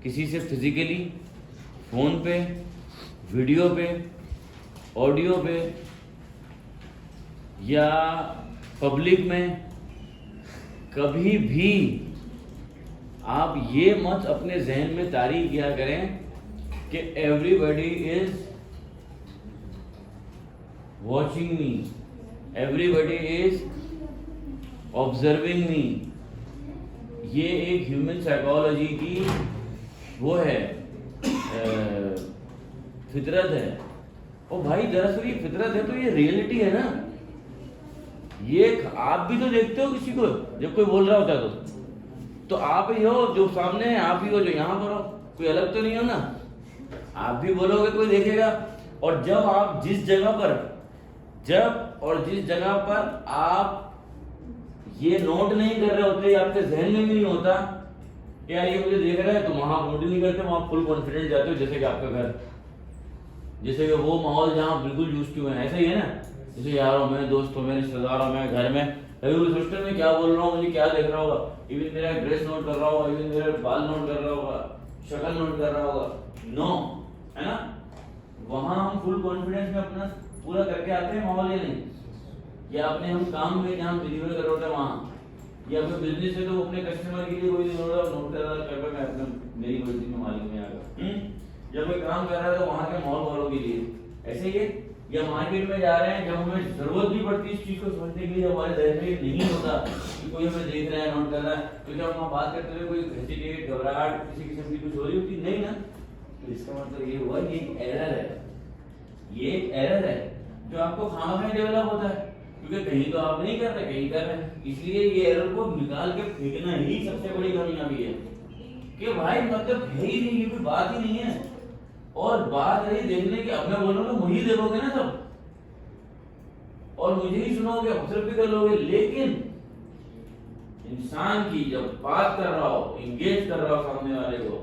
किसी से physically, phone पे, वीडियो पे, ऑडियो पे या पब्लिक में, कभी भी आप ये मत अपने जहन में तारीख किया करें कि everybody is watching me, everybody is observing me. ये एक ह्यूमन साइकोलॉजी की वो है, फितरत है। ओ भाई दरअसल ये फितरत है तो ये रियलिटी है ना। ये आप भी तो देखते हो किसी को जब कोई बोल रहा होता है तो आप ही हो जो सामने है, आप ही हो जो यहाँ पर हो, कोई अलग तो नहीं हो ना। आप भी बोलोगे कोई देखेगा। और जब आप जिस जगह पर आप ये नोट नहीं कर रहे होते, आपके जहन में भी नहीं होता कि यार ये मुझे देख रहा है, तो वहां नोट नहीं करते, वहां फुल कॉन्फिडेंस जाते हो जैसे कि आपका घर, जैसे कि वो माहौल जहाँ बिल्कुल यूज्ड टू है। ऐसा ही है ना, जैसे यारों में, दोस्तों में, रिश्तेदारों में, घर में, अभी वो सोचते हैं मैं क्या बोल रहा हूँ, मुझे क्या देख रहा होगा, इवन मेरा ड्रेस नोट कर रहा होगा, इवन मेरे बाल नोट कर रहा होगा, शक्ल नोट कर रहा होगा। नो, है ना। वहां हम फुल कॉन्फिडेंस में अपना पूरा करके आते हैं माहौल, या नहीं। या अपने हम काम में जहाँ डिलीवर कर रहे होते हैं वहाँ, या अपने बिजनेस है तो वो अपने कस्टमर के लिए कोई नहीं नोट कर रहा है, मैं अपने मेरी मर्जी में मालिक में आकर जब कोई काम कर रहा है तो वहाँ के माहौल वालों के लिए ऐसे ही है। या मार्केट में जा रहे हैं, जब हमें जरूरत नहीं पड़ती इस चीज को समझने के लिए, हमारे जहन में नहीं होता कि कोई हमें देख रहा है, नोट कर रहा है, तो जब हम बात करते हुए कोई हेजिटेट, घबराहट, किसी किस्म की कुछ हो रही होती नहीं ना, तो इसका मतलब ये हुआ ये एक एरर है। ये एक एरर है जो आपको खामा में डेवलप होता है, क्योंकि कहीं तो आप नहीं कर रहे, कहीं कर रहे हैं। इसलिए ये एरर को निकाल के फेंकना ही सबसे बड़ी कामयाबी है कि भाई मतलब है ही नहीं, ये कोई बात ही नहीं है। और बात रही देखने की, अब मैं बोलूंगा मुझे देखोगे ना सब और मुझे ही सुनोगे, ऑब्जर्व भी कर लोगे, लेकिन इंसान की जब बात कर रहा हो, इंगेज कर रहा हो सामने वाले को,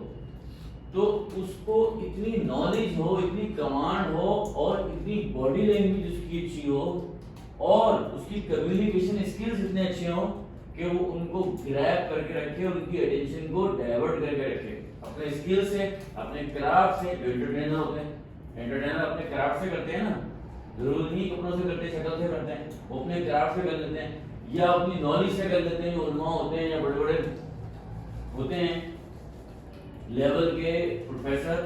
तो उसको इतनी नॉलेज हो, इतनी कमांड हो और इतनी बॉडी लैंग्वेज उसकी अच्छी हो और उसकी कम्युनिकेशन स्किल्स इतने अच्छे हो कि वो उनको ग्रैब करके रखे और उनकी अटेंशन को डाइवर्ट करके रखे अपने स्किल से, अपने क्राफ्ट से। जो एंटरटेनर होते हैं, एंटरटेनर अपने क्राफ्ट से करते हैं ना, जरूरी नहीं कपड़ों से करते, शक्ल से करते हैं, वो अपने क्राफ्ट से कर लेते हैं या अपनी नॉलेज से कर लेते हैं। जो उलमा होते हैं या बड़े बड़े होते हैं लेवल के प्रोफेसर,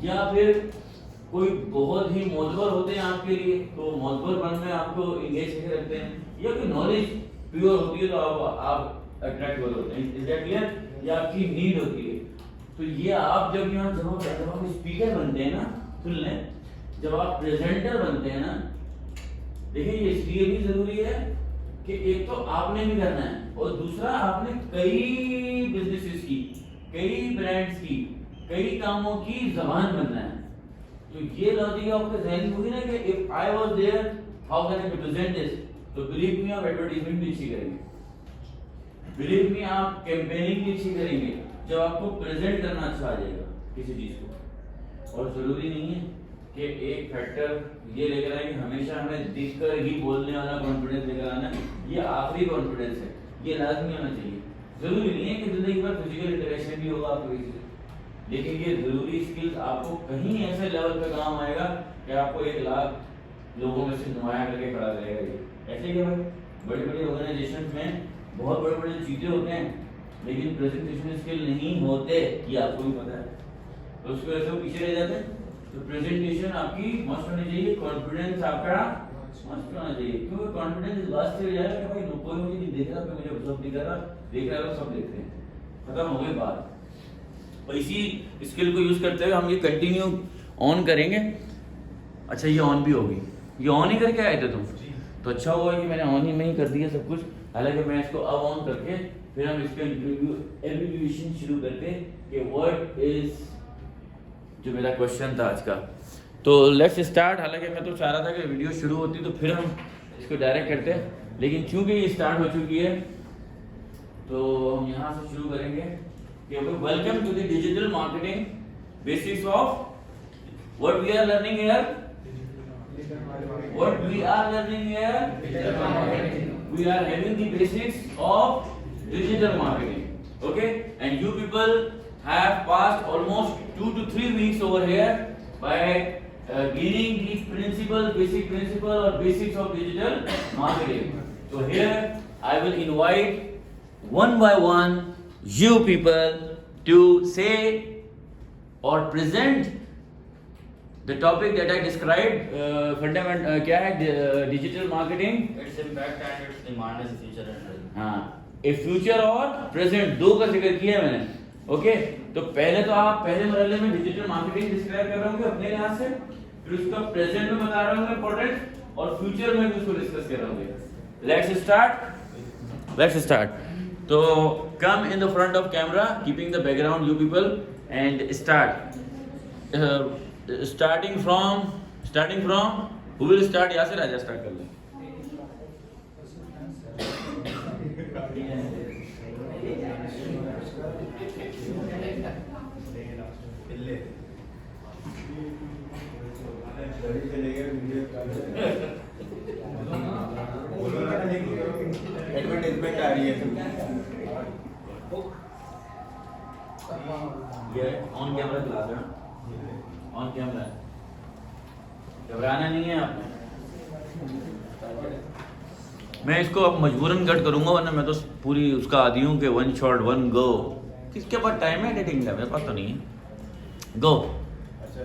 या फिर कोई बहुत ही मोतबर होते हैं आपके लिए, तो मोतबर बन में आपको इंगेज करके रखते हैं, या कोई नॉलेज प्योर होती है तो आप अट्रैक्ट होते हैं। Is that clear? या आपकी नीड होती है। तो ये आप जब यहाँ जब आप स्पीकर बनते हैं ना, सुन लें, जब आप प्रेजेंटर बनते हैं ना, देखिए ये इसलिए भी जरूरी है कि एक तो आपने भी करना है और दूसरा आपने कई बिजनेसेस की, कई ब्रांड्स की, कई कामों की जबान बनना है। तो ये लॉजिक आपके जहन में होगी ना कि if I was there how can I represent this, तो बिलीव मी आप एडवर्टाइजमेंट भी अच्छी करेंगे, बिलीव मी आप कैंपेनिंग भी अच्छी करेंगे जब आपको प्रेजेंट करना अच्छा आ जाएगा किसी चीज को। और जरूरी नहीं है कि एक फैक्टर ये लेकर आए कि हमेशा हमें दिखकर ही बोलने वाला कॉन्फिडेंस लेकर आना, ये आखिरी कॉन्फिडेंस है, ये लाजमी होना चाहिए। जरूरी नहीं है कि जिंदगी भर फिजिकल इंटरेक्शन भी होगा आपको किसी से, लेकिन ये जरूरी स्किल्स आपको कहीं ऐसे लेवल पे काम आएगा कि आपको 1 लाख लोगों में से नुमाया करके खड़ा करेगा। ये ऐसे ही भाई बड़ी बड़ी ऑर्गेनाइजेशन में बहुत बड़े बड़े चीजें होते हैं, लेकिन प्रेजेंटेशन स्किल नहीं होते, ये आपको भी पता है, तो उसकी वजह से वो पीछे रह जाते हैं। तो प्रेजेंटेशन आपकी मस्ट होनी चाहिए, कॉन्फिडेंस आपका मस्ट होना चाहिए, क्योंकि कॉन्फिडेंस इस बात से हो जाएगा कि भाई कोई मुझे नहीं देख रहा, कोई मुझे ऑब्जर्व नहीं कर रहा, देख रहा है सब देखते हैं, खत्म हो गई बात। और इसी स्किल को यूज करते हुए हम ये कंटिन्यू ऑन करेंगे। अच्छा ये ऑन भी होगी, ये ऑन ही करके आए थे तुम, तो अच्छा हुआ कि मैंने ऑन ही में ही कर दिया सब कुछ। हालांकि मैं इसको अब ऑन करके फिर हम इसका एब्रिविएशन शुरू करते कि व्हाट इज, जो मेरा क्वेश्चन था आज का। तो लेट्स स्टार्ट। हालांकि मैं तो चाह रहा था कि वीडियो शुरू होती तो फिर हम इसको डायरेक्ट करते, लेकिन चूंकि ये स्टार्ट हो चुकी है तो हम यहाँ से शुरू करेंगे कि welcome to the digital marketing basics of what we are learning here, what we are learning here, digital marketing. We are having the basics of digital marketing, okay, and you people have passed almost 2 to 3 weeks over here by gaining the basic principle or basics of digital marketing. So here I will invite one by one you people to say or present the topic that I described. Fundamental क्या है digital marketing? Its impact and its demand is future and present. हाँ, ए future और present दो का जिक्र किया है मैंने. ओके, तो पहले तो आप पहले मरहले में डिजिटल मार्केटिंग डिस्क्राइब कर रहे होंगे अपने लिहाज से, फिर उसका प्रेजेंट में बता रहे होंगे इंपॉर्टेंट, और फ्यूचर में भी उसको डिस्कस कर रहे होंगे. Let's start. तो come in the front of camera, keeping the background you people, and start. Starting from who will start? Yasir आजा स्टार्ट कर ले. एडवर्टाइजमेंट आ रही है. ये ऑन कैमरा चला रहे हैं, ऑन कैमरा है, घबराना नहीं है आपने. मैं इसको अब मजबूरन कट करूंगा, वरना मैं तो पूरी उसका आदी हूँ कि वन शॉट वन गो. किसके पास टाइम है एडिटिंग का? मेरे पास तो नहीं है. गो. अच्छा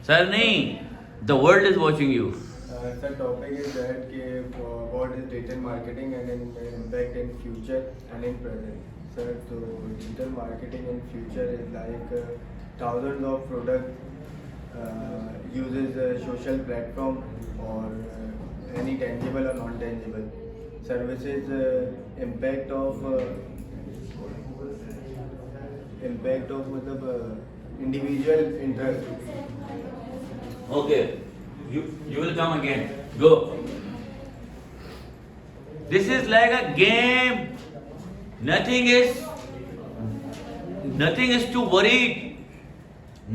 सर नहीं, the world is watching you. Sir topic is that कि what is digital marketing and impact in future and in present. Sir तो digital marketing in future is like thousands of product uses social platform or any tangible or non-tangible services. Impact of मतलब individual interest. Okay, you will come again. Go. This is like a game. Nothing is too worried.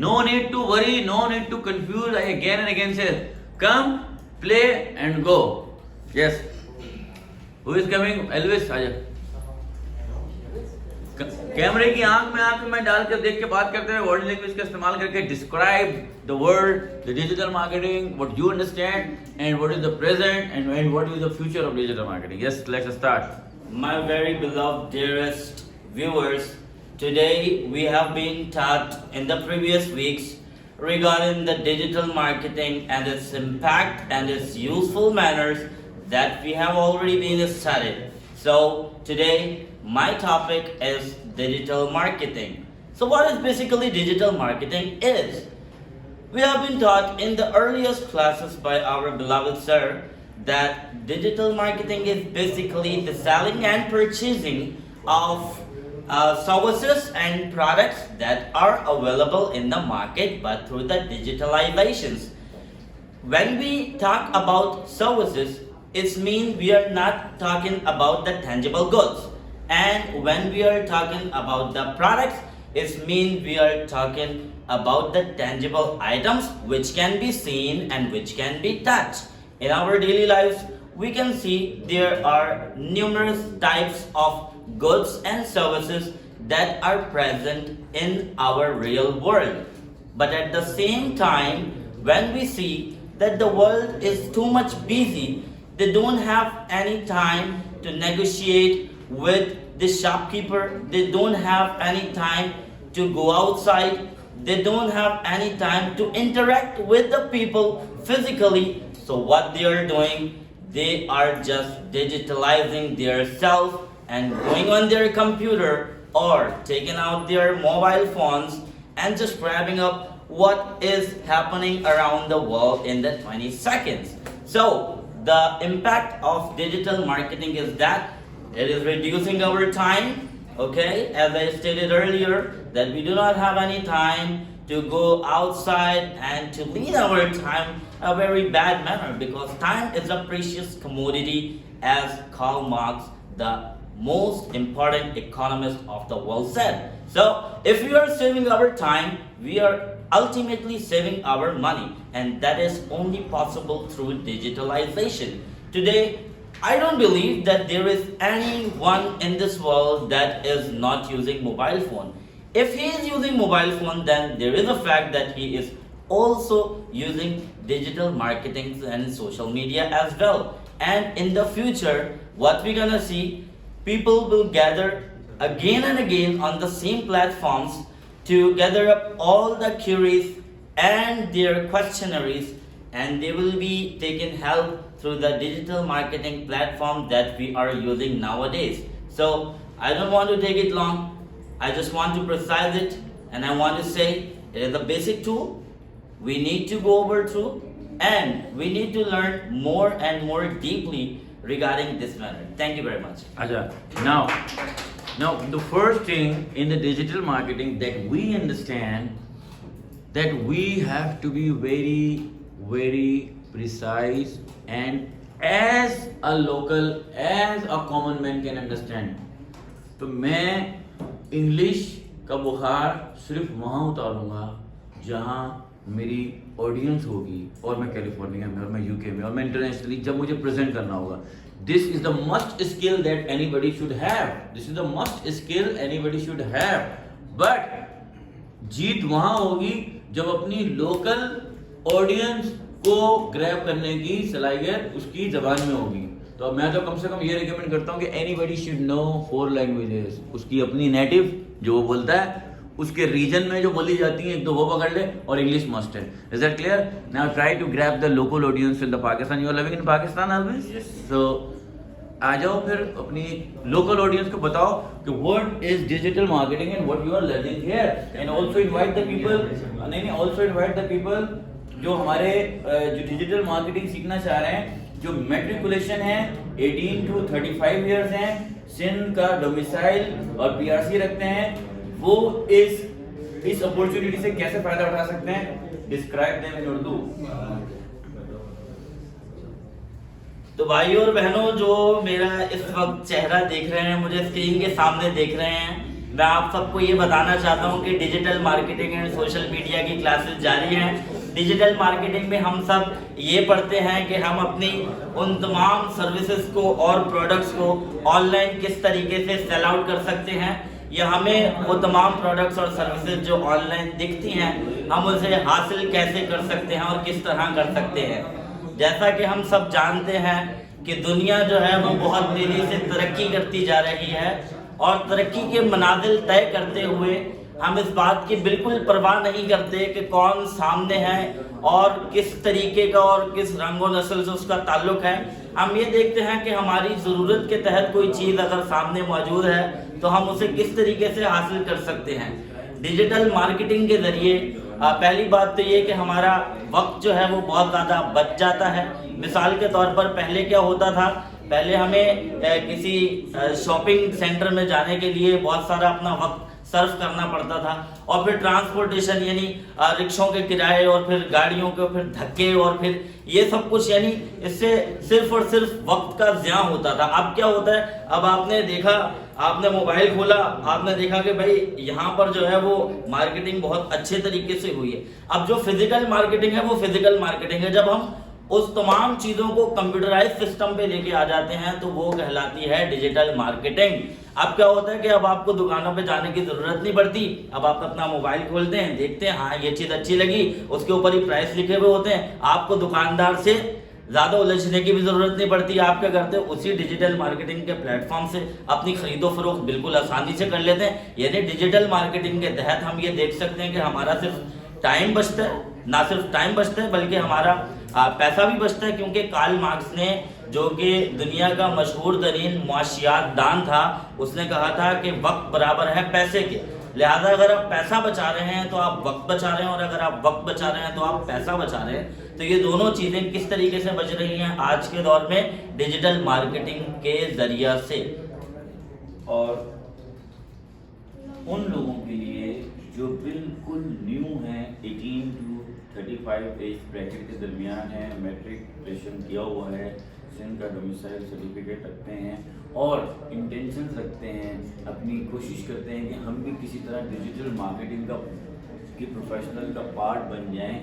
No need to worry, no need to confuse. I again and again say, come, play and go. Yes. Who is coming? Elvis, आजा. कैमरे की आंख में आंख में डालकर देख के बात करते हैं, वर्ल्ड लैंग्वेज का इस्तेमाल करके describe the world, the digital marketing, what you understand and what is the present and what is the future of digital marketing. Yes, let's start. My very beloved dearest viewers, today we have been taught in the previous weeks regarding the digital marketing and its impact and its useful manners that we have already been studied. So today my topic is digital marketing. So what is basically digital marketing is? We have been taught in the earliest classes by our beloved sir that digital marketing is basically the selling and purchasing of services and products that are available in the market but through the digitalizations. When we talk about services, it means we are not talking about the tangible goods. And when we are talking about the products, it means we are talking about the tangible items which can be seen and which can be touched. In our daily lives, we can see there are numerous types of goods and services that are present in our real world. But at the same time, when we see that the world is too much busy, they don't have any time to negotiate with the shopkeeper, they don't have any time to go outside, they don't have any time to interact with the people physically. So what they are doing, they are just digitalizing their self and going on their computer or taking out their mobile phones and just grabbing up what is happening around the world in the 20 seconds. So the impact of digital marketing is that it is reducing our time, okay? As I stated earlier, that we do not have any time to go outside and to lead our time a very bad manner, because time is a precious commodity, as Karl Marx, the most important economist of the world, said. So if we are saving our time, we are ultimately saving our money, and that is only possible through digitalization. Today, I don't believe that there is anyone in this world that is not using mobile phone. If he is using mobile phone, then there is a fact that he is also using digital marketing and social media as well. And in the future, what we're gonna see, people will gather again and again on the same platforms to gather up all the queries and their questionnaires, and they will be taking help through the digital marketing platform that we are using nowadays. So I don't want to take it long. I just want to precise it, and I want to say it is a basic tool we need to go over through, and we need to learn more and more deeply regarding this matter. Thank you very much. Acha, now the first thing in the digital marketing that we understand, that we have to be very, very precise and as a local, as a common man can understand. तो मैं English का बुखार सिर्फ वहाँ उतारूंगा जहाँ मेरी audience होगी, और मैं कैलिफोर्निया में, और मैं यूके में, और मैं इंटरनेशनली जब मुझे प्रेजेंट करना होगा. This is the must skill that anybody should have. This is the must skill anybody should have. But जीत वहाँ होगी जब अपनी लोकल ऑडियंस को ग्रैब करने की सलाहियत उसकी जबान में होगी. तो मैं तो कम से कम ये रिकमेंड करता हूँ कि एनीबडी शुड नो 4 लैंग्वेजेस. उसकी अपनी नेटिव जो वो बोलता है, उसके रीजन में जो बोली जाती है, एक तो वो पकड़ ले, और इंग्लिश मस्ट है. Is that clear? Now try to grab the local audience in the Pakistan. You are living in Pakistan always. So आ जाओ फिर अपनी लोकल ऑडियंस को बताओ कि what is digital marketing and what you are learning here. And also invite the people, नहीं also invite the people जो हमारे जो डिजिटल मार्केटिंग सीखना चाह रहे हैं, जो मैट्रिकुलेशन है 18 to 35 ईयर्स हैं, सिंध का डोमिसाइल और पीआरसी रखते हैं, वो इस अपॉर्चुनिटी से कैसे फायदा उठा सकते हैं. Describe them in Urdu. तो भाइयों और बहनों, जो मेरा इस वक्त चेहरा देख रहे हैं, मुझे स्क्रीन के सामने देख रहे हैं, मैं आप सबको ये बताना चाहता हूँ कि digital marketing and social media की क्लासेस जारी हैं. डिजिटल मार्केटिंग में हम सब ये पढ़ते हैं कि हम अपनी उन तमाम सर्विसेज को और प्रोडक्ट्स को ऑनलाइन किस तरीके से सेल आउट कर सकते हैं, या हमें वो तमाम प्रोडक्ट्स और सर्विसेज जो ऑनलाइन दिखती हैं हम उसे हासिल कैसे कर सकते हैं और किस तरह कर सकते हैं. जैसा कि हम सब जानते हैं कि दुनिया जो है वो बहुत तेज़ी से तरक्की करती जा रही है, और तरक्की के मनाजिल तय करते हुए हम इस बात की बिल्कुल परवाह नहीं करते कि कौन सामने है और किस तरीके का और किस रंगो नस्ल से उसका ताल्लुक है. हम ये देखते हैं कि हमारी ज़रूरत के तहत कोई चीज़ अगर सामने मौजूद है तो हम उसे किस तरीके से हासिल कर सकते हैं. डिजिटल मार्केटिंग के ज़रिए पहली बात तो ये कि हमारा वक्त जो है वो बहुत ज़्यादा बच जाता है. मिसाल के तौर पर पहले क्या होता था, पहले हमें किसी शॉपिंग सेंटर में जाने के लिए बहुत सारा अपना वक्त सर्व करना पड़ता था, और फिर ट्रांसपोर्टेशन यानी रिक्शों के किराए, और फिर गाड़ियों के फिर धक्के, और फिर ये सब कुछ, यानी इससे सिर्फ और सिर्फ वक्त का ज़िया होता था. अब क्या होता है, अब आपने देखा, आपने मोबाइल खोला, आपने देखा कि भाई यहाँ पर जो है वो मार्केटिंग बहुत अच्छे तरीके से हुई है. अब जो फिजिकल मार्केटिंग है वो फिजिकल मार्केटिंग है. जब हम उस तमाम चीज़ों को कंप्यूटराइज सिस्टम पे लेके आ जाते हैं तो वो कहलाती है डिजिटल मार्केटिंग. अब क्या होता है कि अब आपको दुकानों पे जाने की ज़रूरत नहीं पड़ती. अब आप अपना मोबाइल खोलते हैं, देखते हैं, हाँ ये चीज़ अच्छी लगी, उसके ऊपर ही प्राइस लिखे हुए होते हैं. आपको दुकानदार से ज़्यादा उलझने की भी ज़रूरत नहीं पड़ती. आप क्या करते हैं, उसी डिजिटल मार्केटिंग के प्लेटफॉर्म से अपनी खरीदो फरोख्त बिल्कुल आसानी से कर लेते हैं. यानी डिजिटल मार्केटिंग के तहत हम ये देख सकते हैं कि हमारा सिर्फ टाइम बचता है, ना सिर्फ टाइम बचता है बल्कि हमारा पैसा भी बचता है. क्योंकि कार्ल मार्क्स ने, जो कि दुनिया का मशहूर तरीन मुआशियात दान था, उसने कहा था कि वक्त बराबर है पैसे के. लिहाजा अगर आप पैसा बचा रहे हैं तो आप वक्त बचा रहे हैं, और अगर आप वक्त बचा रहे हैं तो आप पैसा बचा रहे हैं. तो ये दोनों चीज़ें किस तरीके से बच रही हैं आज के दौर में डिजिटल मार्केटिंग के ज़रिया से. और उन लोगों के लिए जो बिल्कुल न्यू हैं, 18 to 35 एज ब्रैकेट के दरमियान है, मैट्रिकुलेशन किया हुआ है, सिंध का डोमिसाइल सर्टिफिकेट रखते हैं और इंटेंशन रखते हैं, अपनी कोशिश करते हैं कि हम भी किसी तरह डिजिटल मार्केटिंग की प्रोफेशनल का पार्ट बन जाएं.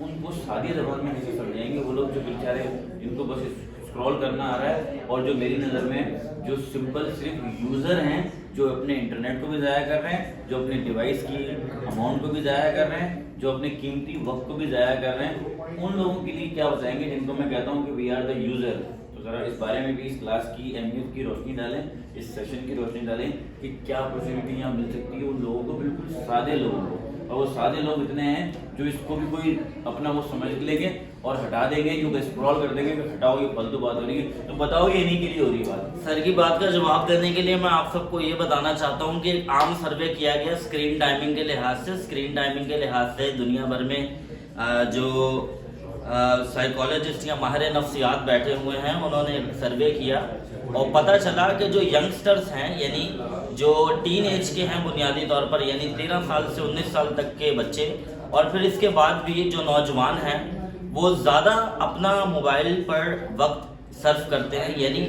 उनको सादी ज़बान में कैसे समझाएंगे वो लोग जो बेचारे, इनको बस स्क्रॉल करना आ रहा है, और जो मेरी नज़र में जो सिंपल सिर्फ यूज़र हैं जो अपने इंटरनेट को भी ज़ाया कर रहे हैं, जो अपने डिवाइस की अमाउंट को भी ज़ाया कर रहे हैं, जो अपने कीमती वक्त को भी ज़ाया कर रहे हैं, उन लोगों के लिए क्या बताएंगे जिनको मैं कहता हूँ कि वी आर द यूज़र। तो ज़रा इस बारे में भी इस क्लास की अहमियत की रोशनी डालें, इस सेशन की रोशनी डालें कि क्या अपॉर्चुनिटी यहाँ मिल सकती है उन लोगों को, बिल्कुल सादे लोगों को। और वो सादे लोग इतने हैं जो इसको भी कोई अपना वो समझ लेंगे और हटा देंगे, जो स्क्रॉल कर देंगे कि हटाओ ये फालतू बात हो रही है। तो बताओ ये इन्हीं के लिए हो रही बात। सर की बात का जवाब देने के लिए मैं आप सबको ये बताना चाहता हूँ कि आम सर्वे किया गया स्क्रीन टाइमिंग के लिहाज से। स्क्रीन टाइमिंग के लिहाज से दुनिया भर में जो साइकोलॉजिस्ट या माहिर नफ्सियात बैठे हुए हैं, उन्होंने एक सर्वे किया और पता चला कि जो यंगस्टर्स हैं, यानी जो टीन एज के हैं बुनियादी तौर पर, यानी 13 साल से 19 साल तक के बच्चे, और फिर इसके बाद भी जो नौजवान हैं, वो ज़्यादा अपना मोबाइल पर वक्त सर्फ करते हैं, यानी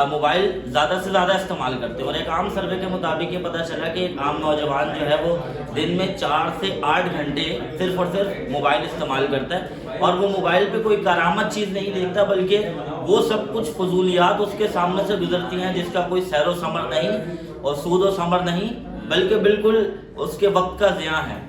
मोबाइल ज़्यादा से ज़्यादा इस्तेमाल करते हैं। और एक आम सर्वे के मुताबिक ये पता चला कि एक आम नौजवान जो है वो दिन में 4 से 8 घंटे सिर्फ और सिर्फ मोबाइल इस्तेमाल करता है, और वो मोबाइल पे कोई करामत चीज़ नहीं देखता, बल्कि वो सब कुछ फजूलियात उसके सामने से गुजरती हैं जिसका कोई सैरो समर नहीं और सूद व समर नहीं, बल्कि बिल्कुल उसके वक्त का ज़िया है।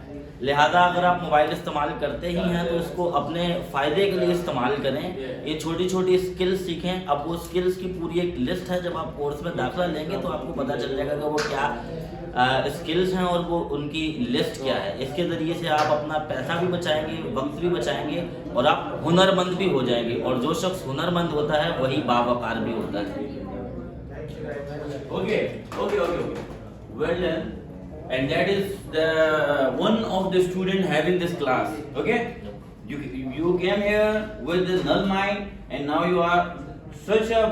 लिहाजा अगर आप मोबाइल इस्तेमाल करते ही हैं तो इसको अपने फ़ायदे के लिए इस्तेमाल करें। ये छोटी छोटी स्किल्स सीखें। अब वो स्किल्स की पूरी एक लिस्ट है, जब आप कोर्स में दाखिला लेंगे तो आपको पता चल जाएगा कि वो क्या स्किल्स हैं और वो उनकी लिस्ट क्या है। इसके ज़रिए से आप अपना पैसा भी बचाएंगे, वक्त भी बचाएंगे और आप हुनरमंद भी हो जाएंगे। और जो शख्स हुनरमंद होता है वही बावकार भी होता है। Okay. Well done. And that is the one of the student having this class. Okay. You came here with this null mind, and now you are such a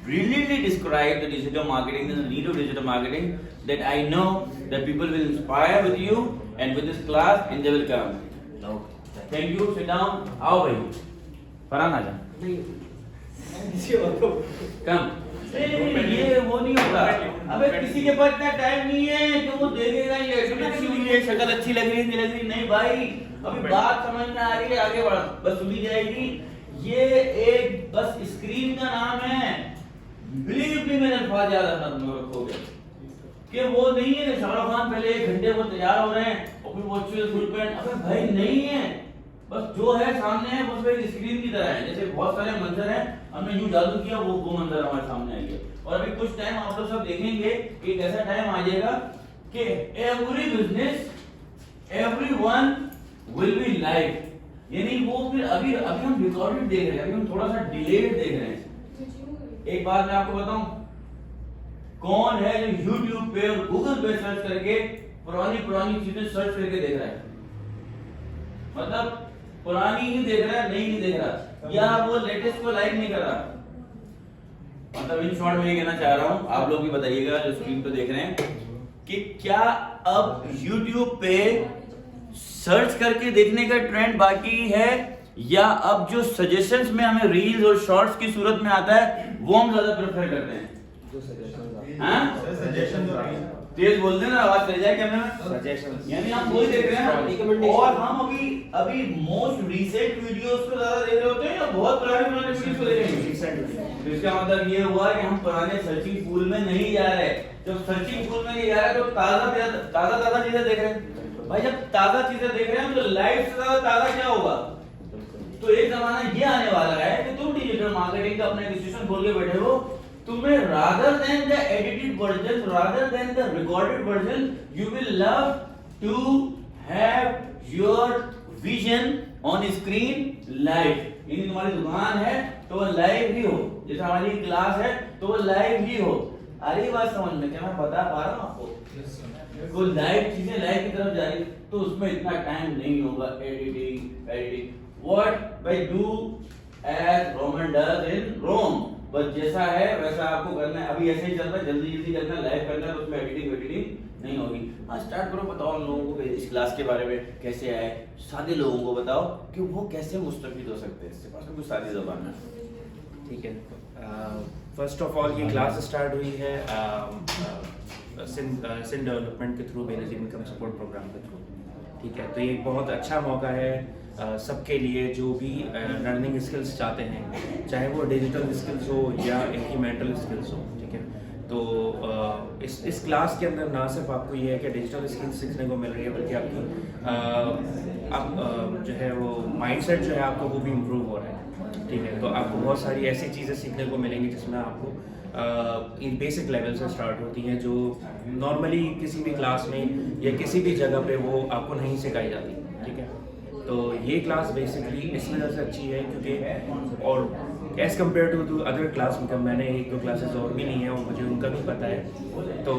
brilliantly described the digital marketing and the need of digital marketing that I know that people will inspire with you and with this class, and they will come. No. Thank you. Sit down. आओ भाई. फरहान आजा. Come. ये वो नहीं होगा। अबे किसी के पास इतना टाइम नहीं है कि वो देखेगा ये अच्छी हुई है, शक्ल अच्छी लग रही है, नहीं लग रही, नहीं भाई, अभी बात समझ में आ रही है, आगे बढ़, बस सुनी जाएगी। ये एक बस स्क्रीन का नाम है। बिलीव मी, मेरे अल्फाज याद रखोगे कि वो नहीं है शाहरुख खान पहले 1 घंटे वो तैयार हो रहे हैं और फिर वो अच्छे फुल पैंट। अबे भाई नहीं है, बस जो है सामने है, बस एक स्क्रीन की तरह है। जैसे बहुत सारे मंजर हैं, हमने यूं जादू किया, वो मंजर हमारे सामने आएंगे। और अभी कुछ टाइम आप लोग सब देखेंगे कि एक ऐसा टाइम आ जाएगा कि every business, everyone will be live, यानी वो फिर अभी हम रिकॉर्डेड देख रहे हैं, अभी हम थोड़ा सा डिलेड देख रहे हैं। एक बात मैं आपको बताऊं, कौन है जो YouTube पे और Google पे सर्च करके पुरानी चीजें सर्च करके देख रहा है? मतलब पुरानी ही देख रहा है, नई नहीं देख रहा, या वो लेटेस्ट को लाइक नहीं कर रहा। मतलब इन शॉर्ट में ये कहना चाह रहा हूं, आप लोग भी बताइएगा जो स्क्रीन पे देख रहे हैं, कि क्या अब YouTube पे सर्च करके देखने का ट्रेंड बाकी है, या अब जो सजेशंस में हमें रील्स और शॉर्ट्स की सूरत में आता है वो हम ज्यादा प्रेफर करते हैं? तेज बोल देना, आवाज चल जाए कैमरे में। यानी हम वही देख रहे हैं, और हम अभी मोस्ट रीसेंट वीडियोस को ज्यादा देख रहे होते हैं या बहुत पुराने वीडियोस को देख रहे हैं? तो इसका मतलब ये हुआ कि हम पुराने सर्चिंग पूल में नहीं जा रहे। जब सर्चिंग पूल में नहीं जा रहे तो ताजा चीजें देख रहे हैं। भाई जब ताजा चीजें देख रहे हैं तो लाइफ से ज्यादा ताजा क्या होगा? तो एक जमाना ये आने वाला है कि तुम डिजिटल मार्केटिंग का अपना इंस्टीट्यूशन खोल के बैठे हो, तुम्हें rather than the edited version, rather than the recorded version, you will love to have your vision on screen live. यदि तुम्हारी दुकान है तो वो लाइव ही हो, जैसे हमारी क्लास है तो वो लाइव ही हो। अरे बात समझ में, क्या मैं बता पा रहा हूँ आपको? कोई लाइव चीजें लाइव की तरफ जा रही तो उसमें इतना टाइम नहीं होगा editing. What by do as Roman does in Rome, बस जैसा है वैसा आपको करना है। अभी ऐसे ही चल रहा है, जल्दी करना है, लाइव करना है, तो उसमें एडिटिंग नहीं होगी। हाँ स्टार्ट करो, बताओ उन लोगों को इस क्लास के बारे में कैसे आए, सादे लोगों को बताओ कि वो कैसे मुस्तफीद हो सकते हैं इससे। पास में कुछ सादी ज़बान है, ठीक है। फर्स्ट ऑफ ऑल ये क्लास स्टार्ट हुई है सिंध डेवलपमेंट के through, Benazir income support program के थ्रू, ठीक है। तो ये एक बहुत अच्छा मौका है सबके लिए जो भी लर्निंग स्किल्स चाहते हैं, चाहे वो डिजिटल स्किल्स हो या इनकी मेंटल स्किल्स हो, ठीक है। तो इस क्लास के अंदर ना सिर्फ आपको ये है कि डिजिटल स्किल्स सीखने को मिल रही है, बल्कि आपकी जो है वो माइंडसेट जो है आपका वो भी इम्प्रूव हो रहा है, ठीक है। तो आपको बहुत सारी ऐसी चीज़ें सीखने को मिलेंगी जिसमें आपको इन बेसिक लेवल से स्टार्ट होती हैं, जो नॉर्मली किसी भी क्लास में या किसी भी जगह पे वो आपको नहीं सिखाई जाती, ठीक है। तो ये क्लास बेसिकली इस वजह से अच्छी है क्योंकि और as compare to other class, मतलब मैंने 1-2 क्लासेस और भी नहीं है और मुझे उनका भी पता है, तो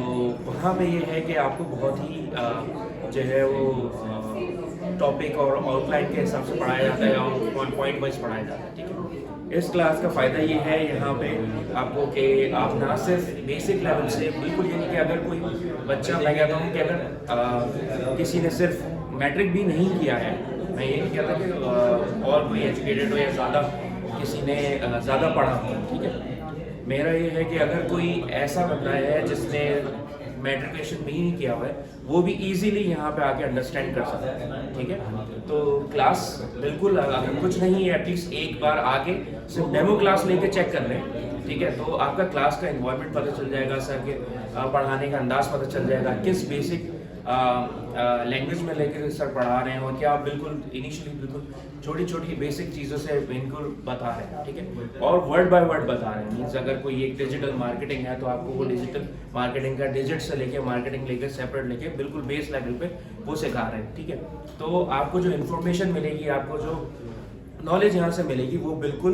वहाँ पे ये है कि आपको बहुत ही जो है वो टॉपिक और आउटलाइन के हिसाब से पढ़ाया जाता है और पॉइंट वाइज पढ़ाया जाता है, ठीक है। इस क्लास का फ़ायदा ये है यहाँ पे आपको कि आप ना सिर्फ बेसिक लेवल से, बिल्कुल ये नहीं कि अगर कोई बच्चा, मैं कहता हूँ कि अगर किसी ने सिर्फ मैट्रिक भी नहीं किया है, मैं ये नहीं कहता कि और कोई एजुकेटेड हो या ज़्यादा किसी ने ज़्यादा पढ़ा हो, ठीक है। मेरा ये है कि अगर कोई ऐसा बंदा है जिसने मैट्रिकुलेशन भी नहीं किया हुआ है, वो भी इजीली यहाँ पे आके अंडरस्टैंड कर सकता है, ठीक है। तो क्लास बिल्कुल अगर कुछ नहीं है, एटलीस्ट एक बार आके सिर्फ डेमो क्लास लेके चेक कर लें, ठीक है, तो आपका क्लास का इन्वायरमेंट पता चल जाएगा, सर के पढ़ाने का अंदाज पता चल जाएगा, किस बेसिक लैंग्वेज में लेकर सर पढ़ा रहे हैं और क्या आप बिल्कुल इनिशियली बिल्कुल छोटी छोटी बेसिक चीज़ों से बिल्कुल बता रहे हैं, ठीक है, और वर्ड बाय वर्ड बता रहे हैं। मीन्स अगर कोई एक डिजिटल मार्केटिंग है तो आपको वो डिजिटल मार्केटिंग का डिजिट से लेके मार्केटिंग लेके सेपरेट लेके बिल्कुल बेस लेवल पे वो सिखा रहे हैं, ठीक है। तो आपको जो इन्फॉर्मेशन मिलेगी, आपको जो नॉलेज यहाँ से मिलेगी, वो बिल्कुल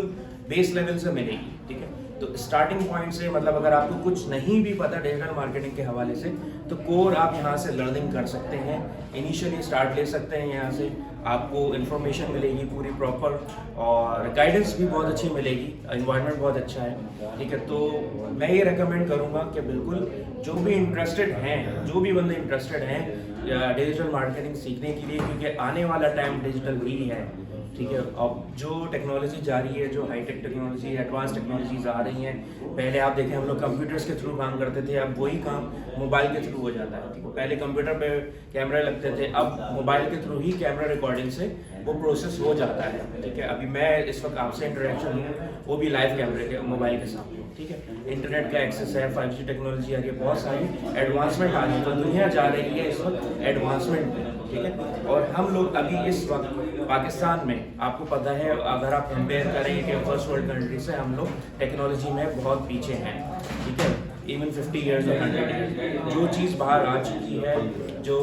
बेस लेवल से मिलेगी, ठीक है। तो स्टार्टिंग पॉइंट से, मतलब अगर आपको कुछ नहीं भी पता डिजिटल मार्केटिंग के हवाले से, तो कोर आप यहाँ से लर्निंग कर सकते हैं, इनिशियली स्टार्ट ले सकते हैं। यहाँ से आपको इन्फॉर्मेशन मिलेगी पूरी प्रॉपर और गाइडेंस भी बहुत अच्छी मिलेगी, इन्वायरमेंट बहुत अच्छा है, ठीक है। तो मैं ये रेकमेंड करूँगा कि बिल्कुल जो भी इंटरेस्टेड हैं, जो भी बंदे इंटरेस्टेड हैं डिजिटल मार्केटिंग सीखने के लिए, क्योंकि आने वाला टाइम डिजिटल ही है, ठीक है। अब जो टेक्नोलॉजी जा रही है, जो हाईटेक टेक्नोलॉजी, एडवांस टेक्नोलॉजीज आ रही हैं, पहले आप देखें हम लोग कंप्यूटर्स के थ्रू काम करते थे, अब वही काम मोबाइल के थ्रू हो जाता है, ठीक है। पहले कंप्यूटर पे कैमरे लगते थे, अब मोबाइल के थ्रू ही कैमरा रिकॉर्डिंग से वो प्रोसेस हो जाता है, ठीक है। अभी मैं इस वक्त आपसे इंटरेक्शन हूँ, वो भी लाइव कैमरे के मोबाइल के साथ, ठीक है। इंटरनेट का एक्सेस है, 5G टेक्नोलॉजी आ रही है, बहुत सारी एडवांसमेंट आ रही है, तो दुनिया जा रही है इस वक्त एडवांसमेंट में, ठीक है। और हम लोग अभी इस वक्त पाकिस्तान में, आपको पता है, अगर आप कंपेयर करें कि फर्स्ट वर्ल्ड कंट्री से, हम लोग टेक्नोलॉजी में बहुत पीछे हैं, ठीक है। इवन 50 ईयर्स और 100 ईयर्स जो चीज़ बाहर आ चुकी है, जो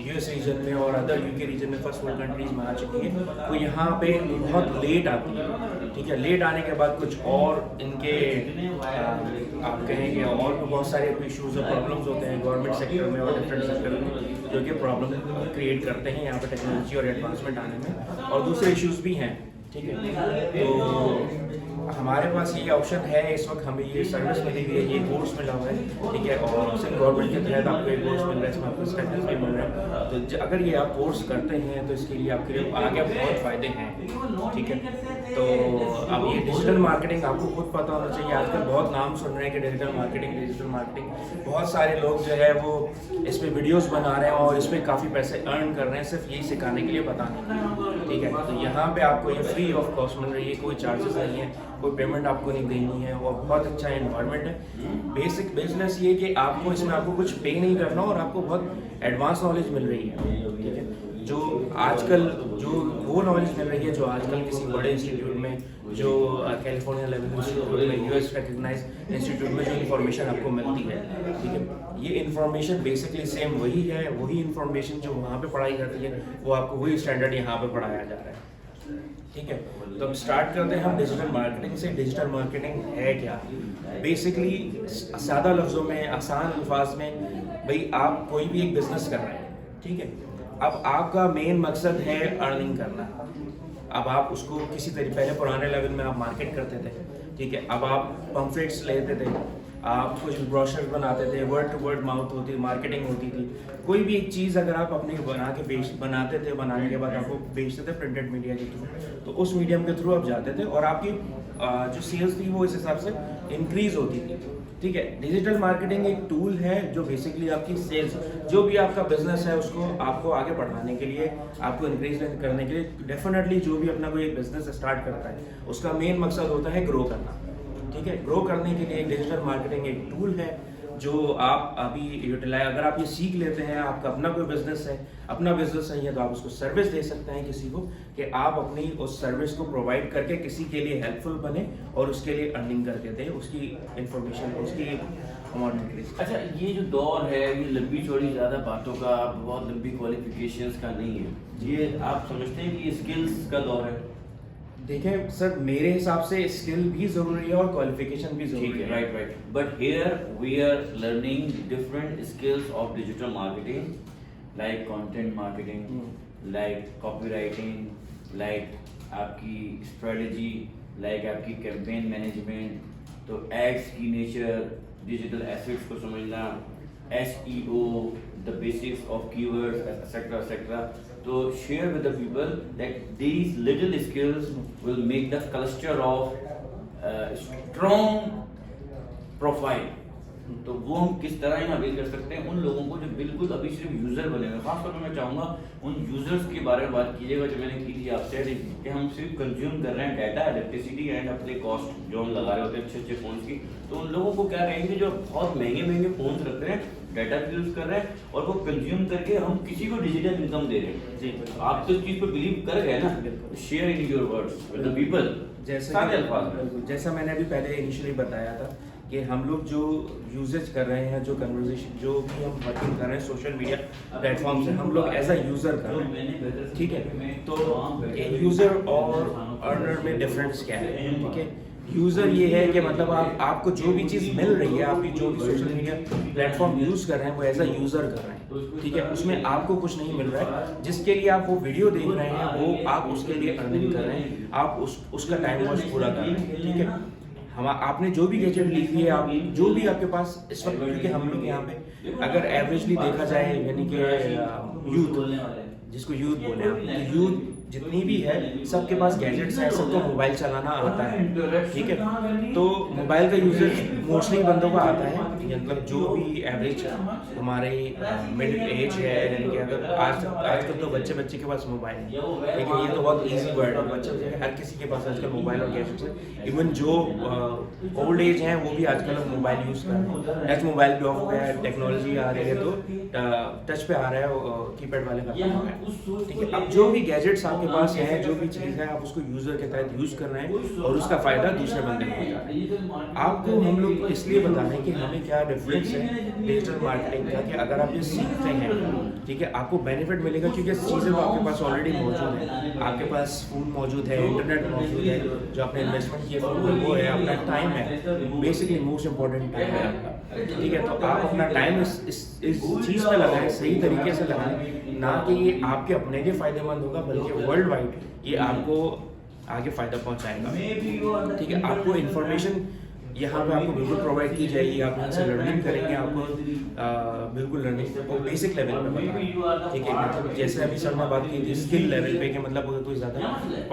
US रीजन में और अदर UK रीजन में फर्स्ट वर्ल्ड कंट्रीज में आ चुकी है, वो यहाँ पे बहुत लेट आती है, ठीक है। लेट आने के बाद कुछ और इनके आप कहेंगे और भी बहुत सारे इश्यूज और प्रॉब्लम्स होते हैं गवर्नमेंट सेक्टर में और डिफरेंट सेक्टर में, जो कि प्रॉब्लम क्रिएट करते हैं यहाँ पे टेक्नोलॉजी और एडवांसमेंट आने में, और दूसरे इश्यूज भी हैं, ठीक है। तो हमारे पास ये ऑप्शन है इस वक्त, हमें ये सर्विस मिली हुई है, ये कोर्स मिला हुआ है, ठीक है। और सिर्फ गवर्नमेंट के तहत आपको एक कोर्स मिल रहा है, इसमें आपको स्टाइपेंड भी मिल रहा है। तो अगर ये आप कोर्स करते हैं तो इसके लिए आपके लिए आगे बहुत फ़ायदे हैं, ठीक है। तो अब ये डिजिटल मार्केटिंग आपको खुद पता होना चाहिए, आजकल बहुत नाम सुन रहे हैं कि डिजिटल मार्केटिंग, बहुत सारे लोग जो है वो इस पर वीडियोस बना रहे हैं और इस पर काफ़ी पैसे अर्न कर रहे हैं, सिर्फ यही सिखाने के लिए बताने के लिए, ठीक है। तो यहाँ पे आपको ये फ्री ऑफ कॉस्ट मिल रही है, कोई चार्जेस नहीं है, कोई पेमेंट आपको नहीं देनी है, और बहुत अच्छा इन्वायरमेंट है। बेसिक बिजनेस ये कि आपको इसमें आपको कुछ पे नहीं करना और आपको बहुत एडवांस नॉलेज मिल रही है, ठीक है। जो आजकल जो वो नॉलेज मिल रही है जो आजकल किसी बड़े इंस्टीट्यूट में, जो कैलिफोर्निया लेवल इंस्टीट्यूट में, US रिकग्नाइज इंस्टीट्यूट में जो इन्फॉर्मेशन आपको मिलती है, ठीक है। ये इन्फॉर्मेशन बेसिकली सेम वही है, वही इन्फॉर्मेशन जो वहाँ पे पढ़ाई जाती है वो आपको वही स्टैंडर्ड यहाँ पे पढ़ाया जा रहा है, ठीक है। तो अब स्टार्ट करते हैं हम डिजिटल मार्केटिंग से। डिजिटल मार्केटिंग है क्या? बेसिकली सादा लफ्ज़ों में, आसान अल्फाज में, भाई आप कोई भी एक बिजनेस कर रहे हैं, ठीक है। अब आपका मेन मकसद है अर्निंग करना। अब आप उसको किसी तरीके, पहले पुराने लेवल में आप मार्केट करते थे, ठीक है। अब आप पम्फलेट्स लेते थे, आप कुछ ब्रोशर बनाते थे, वर्ड टू वर्ड माउथ होती मार्केटिंग होती थी। कोई भी एक चीज़ अगर आप अपनी बनाते थे, बनाने के बाद आपको बेचते थे प्रिंटेड मीडिया के थ्रू, तो उस मीडियम के थ्रू आप जाते थे और आपकी जो सेल्स थी वो इस हिसाब से इंक्रीज होती थी, ठीक है। डिजिटल मार्केटिंग एक टूल है जो बेसिकली आपकी सेल्स, जो भी आपका बिजनेस है उसको आपको आगे बढ़ाने के लिए, आपको इंक्रीज करने के लिए, डेफिनेटली जो भी अपना कोई बिजनेस स्टार्ट करता है उसका मेन मकसद होता है ग्रो करना, ठीक ठीक है। ग्रो करने के लिए डिजिटल मार्केटिंग एक टूल है जो आप अभी यूटिलाइज, अगर आप ये सीख लेते हैं, आपका अपना कोई बिजनेस है, अपना बिजनेस नहीं है तो आप उसको सर्विस दे सकते हैं किसी को, कि आप अपनी उस सर्विस को प्रोवाइड करके किसी के लिए हेल्पफुल बने और उसके लिए अर्निंग करके दें, उसकी इंफॉर्मेशन, उसकी अमाउंट इंक्रीज। अच्छा, ये जो दौर है ये लंबी चौड़ी ज़्यादा बातों का, बहुत लंबी क्वालिफिकेशंस का नहीं है, ये आप समझते हैं कि ये स्किल्स का दौर है? देखें सर, मेरे हिसाब से स्किल भी ज़रूरी है और क्वालिफिकेशन भी ज़रूरी ठीक है। है, right. But here we are learning different skills of digital marketing, like content marketing, like copywriting, like आपकी स्ट्रेटजी, लाइक आपकी कैंपेन मैनेजमेंट, तो एड्स की नेचर, डिजिटल एसेट्स को समझना, SEO, the basics of keywords, etc., etc. So share with the people that these little skills will make the cluster of strong profile. तो वो हम किस तरह यहाँ अवेल कर सकते हैं उन लोगों को जो बिल्कुल अभी सिर्फ यूजर बने हुए। खासतौर पर मैं चाहूँगा उन यूजर्स के बारे में बात कीजिएगा जो मैंने की थी आपसे, कि हम सिर्फ कंज्यूम कर रहे हैं डाटा, इलेक्ट्रिसिटी एंड अपने कॉस्ट जो हम लगा रहे होते हैं अच्छे अच्छे फ़ोन की, तो उन लोगों को क्या कहेंगे जो बहुत महंगे महंगे फ़ोन रख रहे हैं, डाटा भी यूज़ कर रहे हैं और वो कंज्यूम करके हम किसी को डिजिटल इनकम दे रहे हैं। जी, आप तो इस चीज़ पर बिलीव कर गए ना, share in your words with the people, सारे अल्फाज में। जैसा मैंने अभी पहले इनिशियली बताया था कि हम लोग जो यूजेज कर रहे हैं, जो कन्वर्सेशन, जो भी हम वर्किंग कर रहे हैं सोशल मीडिया प्लेटफॉर्म से, हम लोग एज अ यूज़र कर रहे हैं, ठीक है। तो यूज़र और अर्नर में डिफरेंस क्या है, ठीक है। यूज़र ये है कि मतलब आपको जो भी चीज़ मिल रही है, आप जो भी सोशल मीडिया प्लेटफॉर्म यूज़ कर रहे हैं वो एज अ यूज़र कर रहे हैं, ठीक है। उसमें आपको कुछ नहीं मिल रहा है, जिसके लिए आप वो वीडियो देख रहे हैं वो आप उसके लिए अर्निंग कर रहे हैं, आप उसका टाइम वॉच पूरा कर रहे हैं, ठीक है। आपने जो भी गैजेट ली हुई है, आप जो भी आपके पास इस वक्त, क्योंकि हम लोग यहाँ पे अगर एवरेजली देखा जाए, यानी कि यूथ, जिसको यूथ बोले आप, तो यूथ जितनी भी है सबके पास गैजेट्स हैं, सबको मोबाइल चलाना आता है, ठीक है। तो मोबाइल का यूजेज मोस्टली बंदों का आता है, मतलब जो भी एवरेज हमारे मिडिल एज है, यानी कि अगर आजकल तो बच्चे के पास मोबाइल है, ठीक है। ये तो बहुत इजी वर्ड है, बच्चे हर किसी के पास आजकल मोबाइल और गैजेट्स है। इवन जो ओल्ड एज हैं वो भी आजकल मोबाइल यूज़ कर रहे हैं। टच मोबाइल भी ऑफ हो गया है, टेक्नोलॉजी आ रही है तो टच पे आ रहा है, कीपैड वाले का काम है, ठीक है। अब जो भी गैजेट्स आपके पास है, जो भी चीज़ है, आप उसको यूज़र के तहत यूज़ कर रहे हैं और उसका फ़ायदा दूसरे बंदे को हो जा रहा है। आपको हम लोग इसलिए बता रहे हैं कि हमें क्या डिफरेंस है डिजिटल मार्केटिंग का, कि अगर आप ये सीखते हैं, ठीक है, आपको बेनिफिट मिलेगा, क्योंकि चीज़ें तो आपके पास ऑलरेडी मौजूद है, आपके पास फ़ोन मौजूद है, इंटरनेट मौजूद है, जो आपने इन्वेस्टमेंट किया वो है, अपना टाइम है, बेसिकली मोस्ट इम्पोर्टेंट टाइम है आपका, ठीक है। तो आप अपना टाइम इस चीज़ पे लगाएं, सही तरीके से लगाएं, ना कि ये आपके अपने के फायदेमंद होगा, बल्कि वर्ल्ड वाइड ये आपको आगे फ़ायदा पहुंचाएगा, ठीक है। आपको इन्फॉर्मेशन यहाँ पे आपको बिल्कुल प्रोवाइड की जाएगी, आप यहाँ से लर्निंग करेंगे, आपको बिल्कुल लर्निंग और बेसिक लेवल पे बताएं, ठीक है। मतलब जैसे अभी सर ने बात की थी स्किल लेवल पे, कि मतलब अगर कोई ज़्यादा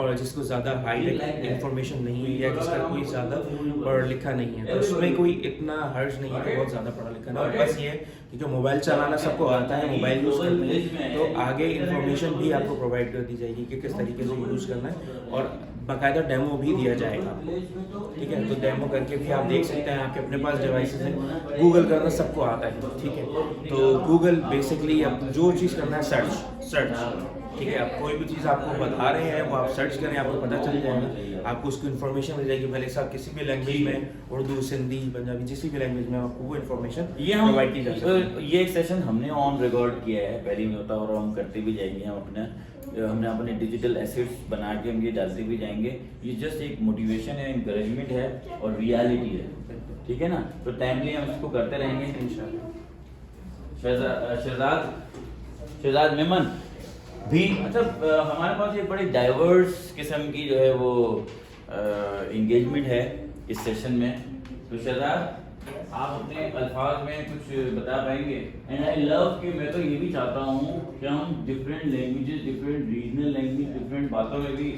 और जिसको ज़्यादा हाई टेक इन्फॉर्मेशन नहीं है या जिसका कोई ज़्यादा पढ़ा लिखा नहीं है, तो उसमें कोई इतना हर्ज नहीं है कि बहुत ज़्यादा पढ़ा लिखा ना, बस ये क्योंकि मोबाइल चलाना सबको आता है, मोबाइल यूज़ करते हैं, तो आगे इन्फॉर्मेशन भी आपको प्रोवाइड कर दी जाएगी कि किस तरीके से यूज़ करना है, और बाकायदा डेमो भी दिया जाएगा, ठीक है। तो डेमो करके भी आप देख सकते हैं, आपके अपने पास डिवाइसेस हैं, गूगल करना सबको आता है, ठीक है। तो गूगल बेसिकली अब जो चीज़ करना है सर्च, ठीक है। अब कोई भी चीज़ आपको बता रहे हैं वो आप सर्च करें, आपको पता चल जाएगा, आपको उसकी इन्फॉर्मेशन मिल जाएगी, भले साहब किसी भी लैंग्वेज में, उर्दू, सिंधी, पंजाबी, जिस भी लैंग्वेज में आपको वो इन्फॉर्मेशन प्रोवाइड की जा सकती है। ये एक सेशन हमने ऑन रिकॉर्ड किया है, पहले में होता और हम करते भी जाएंगे, हमने अपने डिजिटल एसेट्स बना के हम ये डालते भी जाएंगे। ये जस्ट एक मोटिवेशन है, इंकरेजमेंट है और रियलिटी है, ठीक है ना। तो टाइमली हम इसको करते रहेंगे इंशाल्लाह। शहजाद मेमन भी, अच्छा हमारे पास एक बड़ी डाइवर्स किस्म की जो है वो इंगेजमेंट है इस सेशन में। तो शहजाद आप अपने अल्फाज में कुछ बता पाएंगे? एंड आई लव कि मैं तो ये भी चाहता हूँ कि हम different languages, different regional language, different बातों में भी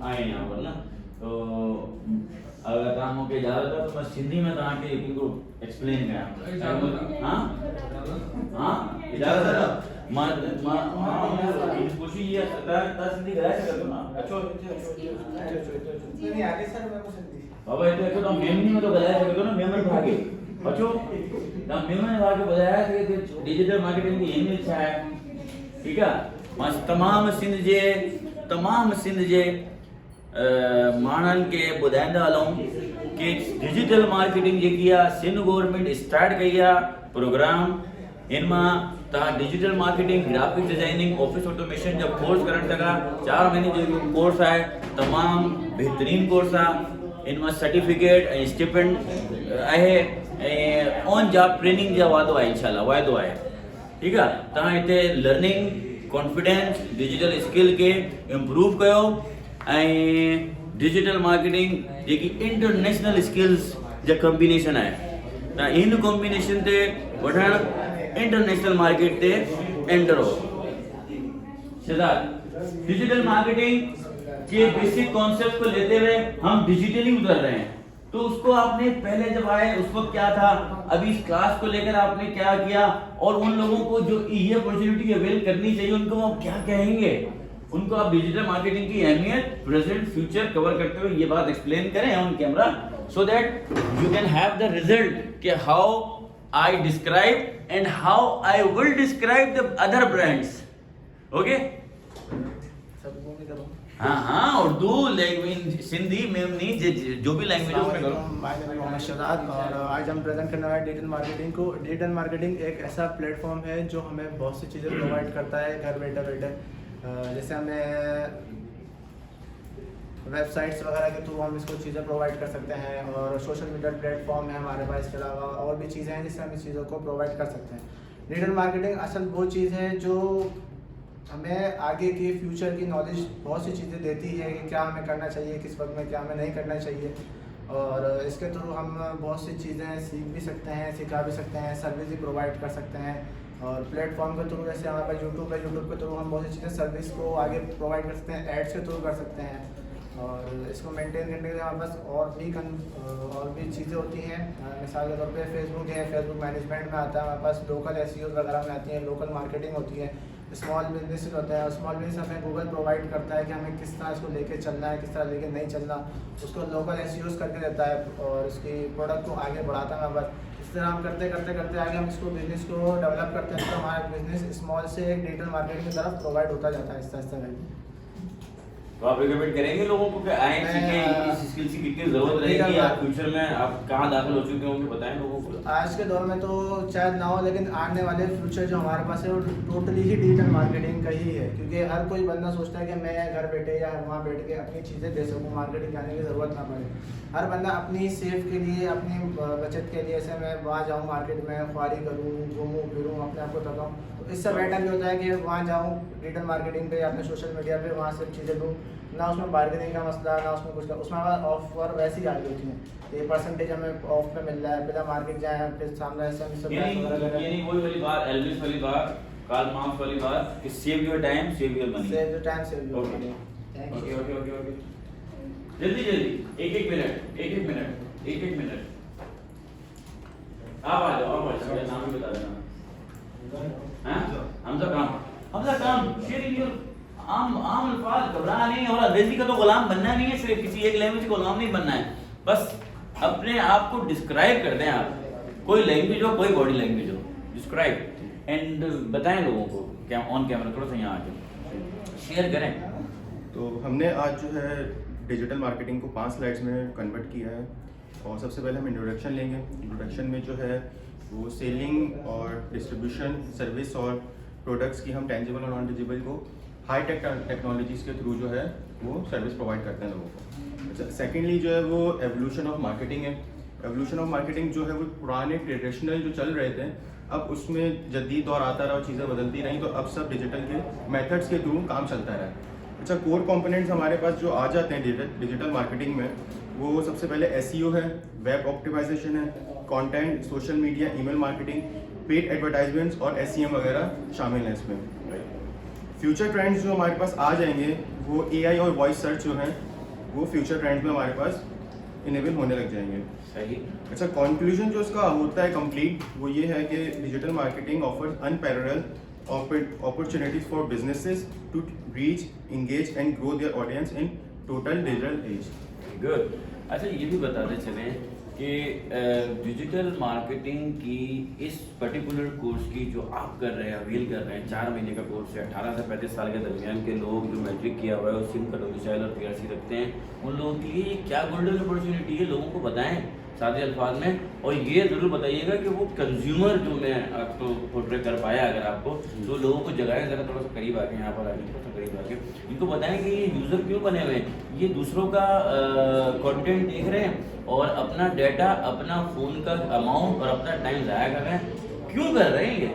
आए यहाँ पर ना। तो अगर काम हो के इजाज़त है तो मैं सिंधी में तव्हां खे को एक्सप्लेन कयां। हाँ हाँ इजाज़त है। कुछ ये सिंधी ॻाल्हाए सघंदो न अचो बाबा हिते अचो तव्हां मेमनी में तो ॻाल्हाए सघंदो न मेमन भागे अचो तव्हां मेमन भागे ॿुधायो कि डिजिटल मार्केटिंग की अहमियत छा आहे ठीक है मां तमाम सिंध जे माण्हुनि खे ॿुधाईंदा हलूं कि डिजिटल मार्केटिंग जेकी आहे सिंध गवर्नमेंट स्टार्ट कई आहे प्रोग्राम इन मां तव्हां digital marketing graphic designing office automation जा कोर्स करण सघा 4 महीने जो कोर्स आहे तमामु बहितरीन कोर्स आहे इन मां सर्टिफिकेट ऐं स्टिपेंड आहे ऐं ऑन जॉब ट्रेनिंग जा वादो आहे इंशाल्लाह वाइदो आहे ठीक है तव्हां हिते लर्निंग कॉन्फिडेंस डिजिटल स्किल के इम्प्रूव कयो ऐं डिजिटल मार्केटिंग जेकी इंटरनेशनल स्किल्स जा कॉम्बिनेशन आहे तव्हां इन कॉम्बिनेशन ते वठण इंटरनेशनल मार्केट ते एंटर हो सिद्धार्थ डिजिटल मार्केटिंग के बेसिक कॉन्सेप्ट को लेते हुए हम डिजिटली उतर रहे हैं तो उसको आपने पहले जब आए उस वक्त क्या था अभी इस क्लास को लेकर आपने क्या किया और उन लोगों को जो ये अपॉर्चुनिटी अवेल करनी चाहिए उनको आप क्या कहेंगे उनको आप डिजिटल मार्केटिंग की अहमियत प्रेजेंट फ्यूचर कवर करते हुए ये बात एक्सप्लेन करें on camera so that you can have the result कि how I describe and how I will describe the other brands okay हाँ उर्दू लैंग्वेज सिंधी मेमनी जो भी लैंग्वेज है उसमें करो my name is Mohammad Shahzad और आज हम प्रेजेंट करने वाले डिजिटल मार्केटिंग को डिजिटल मार्केटिंग एक ऐसा प्लेटफॉर्म है जो हमें बहुत सी चीज़ें प्रोवाइड करता है घर बैठे बैठे जैसे हमें वेबसाइट्स वगैरह के थ्रू हम इसको चीज़ें प्रोवाइड कर सकते हैं और सोशल मीडिया प्लेटफॉर्म है हमारे पास इसके अलावा और भी चीज़ें हैं जिससे हम इस चीज़ों को प्रोवाइड कर सकते हैं डिजिटल मार्केटिंग असल वो चीज़ है जो हमें आगे के फ्यूचर की नॉलेज बहुत सी चीज़ें देती है कि क्या हमें करना चाहिए किस वक्त में क्या हमें नहीं करना चाहिए और इसके थ्रू हम बहुत सी चीज़ें सीख भी सकते हैं सिखा भी सकते हैं सर्विस भी प्रोवाइड कर सकते हैं और प्लेटफॉर्म के थ्रू जैसे हमारे पास यूट्यूब है यूट्यूब के थ्रू हम बहुत सी चीज़ें सर्विस को आगे प्रोवाइड कर सकते हैं एड्स के थ्रू कर सकते हैं और इसको मेंटेन करने के लिए हमारे पास और भी चीज़ें होती हैं मिसाल के तौर पे फेसबुक है फेसबुक मैनेजमेंट में आता है हमारे पास लोकल एसईओ वगैरह में आती हैं लोकल मार्केटिंग होती है स्मॉल बिजनेस होता है स्मॉल बिजनेस हमें गूगल प्रोवाइड करता है कि हमें किस तरह इसको लेके चलना है किस तरह लेके नहीं चलना उसको लोकल एसईओ करके देता है और इसकी प्रोडक्ट को आगे बढ़ाता है बस इस तरह हम करते करते आगे हम इसको बिजनेस को डेवलप करते हैं तो हमारा बिजनेस स्मॉल से एक डिजिटल मार्केटिंग की तरफ प्रोवाइड होता जाता है आहिस्ता आहिस्ता करके तो आप रिकमेंड करेंगे लोगों को कि आए सीखें इस स्किल की कितनी जरूरत रहेगी आप फ्यूचर में आप कहाँ दाखिल हो चुके होंगे बताएं लोगों को आज के दौर में तो शायद ना हो लेकिन आने वाले फ्यूचर जो हमारे पास है वो टोटली ही डिजिटल मार्केटिंग का ही है क्योंकि हर कोई बंदा सोचता है कि मैं घर बैठे या वहाँ बैठ के अपनी चीज़ें दे सकूँ मार्केटिंग जाने की ज़रूरत ना पड़े हर बंदा अपनी सेफ के लिए अपनी बचत के लिए ऐसे मैं वहाँ जाऊँ मार्केट में ख्वारी करूँ घूमूँ फिरूँ अपने आप को थकाऊँ तो इससे बेटर ये होता है कि वहाँ जाऊँ डिजिटल मार्केटिंग पे या अपने सोशल मीडिया पे वहाँ सब चीज़ें दूँ ना उसमें बार्गेनिंग का मसला ना उसमें कुछ का उसमें हमारा ऑफर वैसे ही आ गई होती है ये परसेंटेज हमें ऑफ पे मिल रहा है बिना मार्केट जाए फिर सामने ऐसे यानी वही वाली बात एल्विस वाली बात कार्ल मार्क्स वाली बात कि save your time save your money save your time save your money okay जल्दी एक मिनट आप आ जाओ मेरा नाम भी बता देना हाँ हमजा काम शेयरिंग योर आम अल्फाज घबराना नहीं और अंग्रेजी का तो गुलाम बनना नहीं है सिर्फ किसी एक लैंग्वेज का गुलाम नहीं बनना है बस अपने आप को डिस्क्राइब कर दें आप कोई लैंग्वेज हो कोई बॉडी लैंग्वेज हो डिस्क्राइब एंड बताएं लोगों को क्या ऑन कैमरा थोड़ा सा यहाँ आके शेयर करें तो हमने आज जो है डिजिटल मार्केटिंग को 5 स्लाइड्स में कन्वर्ट किया है और सबसे पहले हम इंट्रोडक्शन लेंगे इंट्रोडक्शन में जो है वो सेलिंग और डिस्ट्रीब्यूशन सर्विस और प्रोडक्ट्स की हम टेंजिबल और नॉन टेंजिबल को हाई टेक टेक्नोलॉजीज़ के थ्रू जो है वो सर्विस प्रोवाइड करते हैं लोगों को अच्छा सेकेंडली जो है वो एवोल्यूशन ऑफ मार्केटिंग है एवोल्यूशन ऑफ मार्केटिंग जो है वो पुराने ट्रेडिशनल जो चल रहे थे अब उसमें जदीद दौर आता रहा और चीज़ें बदलती रहीं तो अब सब डिजिटल के मेथड्स के थ्रू काम चलता रहा अच्छा कोर कंपोनेंट्स हमारे पास जो आ जाते हैं डिजिटल मार्केटिंग में वो सबसे पहले एसईओ है वेब ऑप्टिमाइजेशन है content social media email marketing paid advertisements और एसईएम वगैरह शामिल हैं इसमें फ्यूचर ट्रेंड्स जो हमारे पास आ जाएंगे वो एआई और वॉइस सर्च जो है वो फ्यूचर ट्रेंड्स में हमारे पास इनेबल होने लग जाएंगे सही अच्छा कंक्लूजन जो इसका होता है कंप्लीट वो ये है कि digital marketing offers unparalleled opportunities for businesses to reach, engage and grow their audience in total digital age. Good. अच्छा ये भी बताते चले कि डिजिटल मार्केटिंग की इस पर्टिकुलर कोर्स की जो आप कर रहे हैं, अवेल कर रहे हैं, 4 महीने का कोर्स है, 18 से 35 साल के दरमियान के लोग जो मैट्रिक किया हुआ है और सिम का डोमिसाइल और पीआरसी रखते हैं, उन लोगों के लिए ये क्या गोल्डन अपॉर्चुनिटी है, लोगों को बताएं सादे अल्फाज में। और ये ज़रूर बताइएगा कि वो कंज्यूमर जो मैं आपको पोर्ट्रे कर पाया, अगर आपको तो लोगों को जगाएं, ज़रा थोड़ा सा करीब आके, यहाँ पर आके थोड़ा सा करीब आके इनको बताएं कि ये यूज़र क्यों बने हुए हैं, ये दूसरों का कंटेंट देख रहे हैं और अपना डाटा, अपना फ़ोन का अमाउंट और अपना टाइम ज़ाया कर रहे हैं, क्यों कर रहे हैं ये?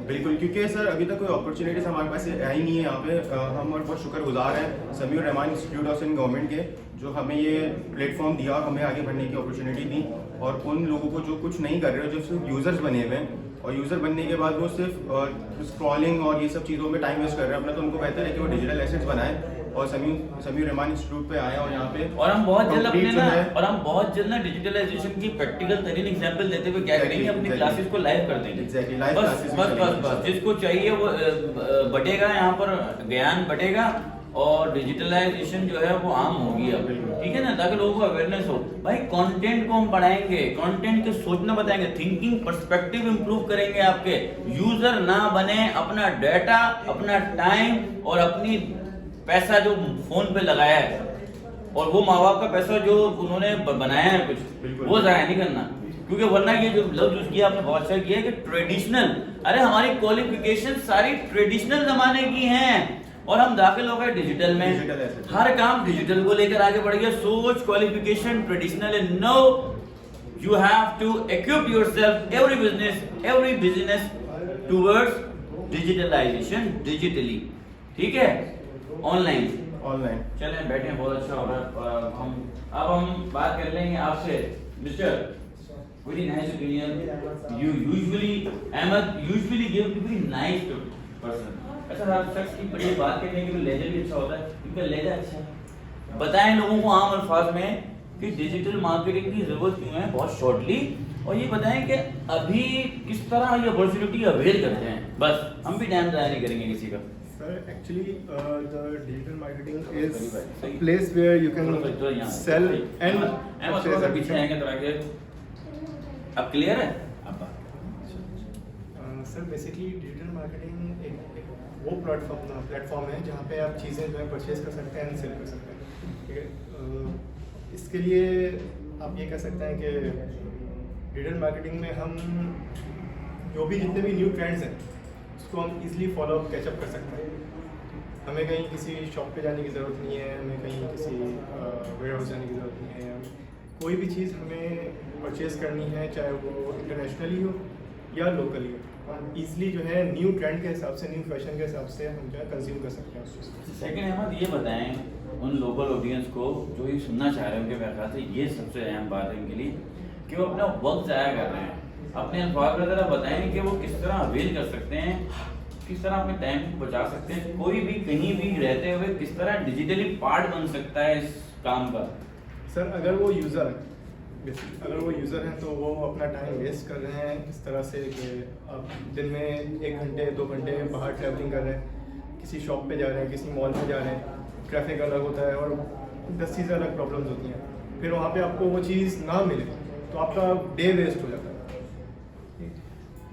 बिल्कुल, क्योंकि सर अभी तक कोई अपॉर्चुनिटीज हमारे पास आई नहीं है यहाँ पे। हम और बहुत शुक्रगुजार हैं Samiur Rahman institute of in government के, जो हमें ये प्लेटफॉर्म दिया और हमें आगे बढ़ने की अपॉर्चुनिटी दी। और उन लोगों को जो कुछ नहीं कर रहे हो, जो सिर्फ यूज़र्स बने हुए हैं और यूज़र बनने के बाद वो सिर्फ स्क्रॉलिंग और ये सब चीज़ों में टाइम वेस्ट कर रहे हैं अपना, तो उनको बेहतर है कि वो डिजिटल एसेट्स बनाएं और समीउर रहमान इंस्टीट्यूट पे आए और यहाँ पे। और हम बहुत जल्द अपने complete जो ना है- और हम बहुत जल्द ना डिजिटलाइजेशन की प्रैक्टिकल तरीन एग्जांपल देते हुए क्या करेंगे, अपनी क्लासेस को लाइव कर देंगे। Exactly, live बस classes भी बस बस चलेंगी। बस जिसको चाहिए वो बटेगा, यहाँ पर ज्ञान बटेगा और डिजिटलाइजेशन जो है वो आम होगी अब, ठीक है ना, ताकि लोगों को अवेयरनेस हो। भाई कंटेंट को हम पढ़ाएंगे, कंटेंट के सोचना बताएंगे, थिंकिंग पर्सपेक्टिव इंप्रूव करेंगे आपके। यूजर ना बने, अपना डाटा, अपना टाइम और अपनी पैसा जो फोन पे लगाया है और वो माँ बाप का पैसा जो उन्होंने बनाया है कुछ, वो जाया नहीं करना। क्योंकि वरना ये जो लफ्ज यूज किया आपने बहुत अच्छा किया कि ट्रेडिशनल, अरे हमारी क्वालिफिकेशन सारी ट्रेडिशनल जमाने की हैं और हम दाखिल हो गए डिजिटल में। Digital asset। हर काम डिजिटल को लेकर आगे बढ़ गया। सोच क्वालिफिकेशन ट्रेडिशनल है। No, you have to equip yourself, every business towards digitalization, digitally, ठीक है, ऑनलाइन। चलें बैठे, बहुत अच्छा हो रहा है। हम बात कर लेंगे आपसे mister, very nice opinion, you usually Ahmed usually give very nice person. अच्छा हर शख्स की बड़ी बात करने के लिए लहजा भी अच्छा होता है, इनका लहजा अच्छा है। बताएं लोगों को आम अल्फाज में कि डिजिटल मार्केटिंग की जरूरत क्यों है, बहुत शॉर्टली, और ये बताएं कि अभी किस तरह ये अपॉर्चुनिटी अवेल करते हैं। बस हम भी टाइम ज़ाया नहीं करेंगे किसी का। Sir, actually, the digital marketing is a place where you can sell and purchase पीछे everything. आएंगे तो आगे। अब क्लियर है? सर बेसिकली डिजिटल मार्केटिंग एक वो प्लेटफॉर्म है जहाँ पे आप चीज़ें जो है परचेज कर सकते हैं एंड सेल कर सकते हैं, ठीक है। इसके लिए आप ये कह सकते हैं कि डिजिटल मार्केटिंग में हम जो भी जितने भी न्यू ट्रेंड्स हैं उसको हम इजीली फॉलो अप कैचअप कर सकते हैं। हमें कहीं किसी शॉप पे जाने की ज़रूरत नहीं है, हमें कहीं किसी वेयर हाउस जाने की ज़रूरत नहीं है। कोई भी चीज़ हमें परचेज करनी है, चाहे वो इंटरनेशनली हो या लोकली हो, हम ईजिली जो है न्यू ट्रेंड के हिसाब से, न्यू फैशन के हिसाब से हम जो है कंज्यूम कर सकते हैं उस चीज़ को। सेकंड अहमद, ये बताएं उन लोकल ऑडियंस को जो ये सुनना चाह रहे हैं, उनके ख्याल से ये सबसे अहम बात है इनके लिए कि वो अपना वक्त ज़ाया कर रहे हैं। अपने अल्फाज में ज़रा बताएं कि वो किस तरह अवेल कर सकते हैं, किस तरह अपने टाइम को बचा सकते हैं, कोई भी कहीं भी रहते हुए किस तरह डिजिटली पार्ट बन सकता है इस काम का। सर अगर वो यूज़र है, अगर वो यूज़र हैं तो वो अपना टाइम वेस्ट कर रहे हैं इस तरह से कि आप दिन में 1 घंटे 2 घंटे बाहर ट्रैवलिंग कर रहे हैं, किसी शॉप पे जा रहे हैं, किसी मॉल में जा रहे हैं, ट्रैफिक अलग होता है और 10 चीज़ें अलग प्रॉब्लम्स होती हैं, फिर वहाँ पे आपको वो चीज़ ना मिले तो आपका डे वेस्ट हो जाता है।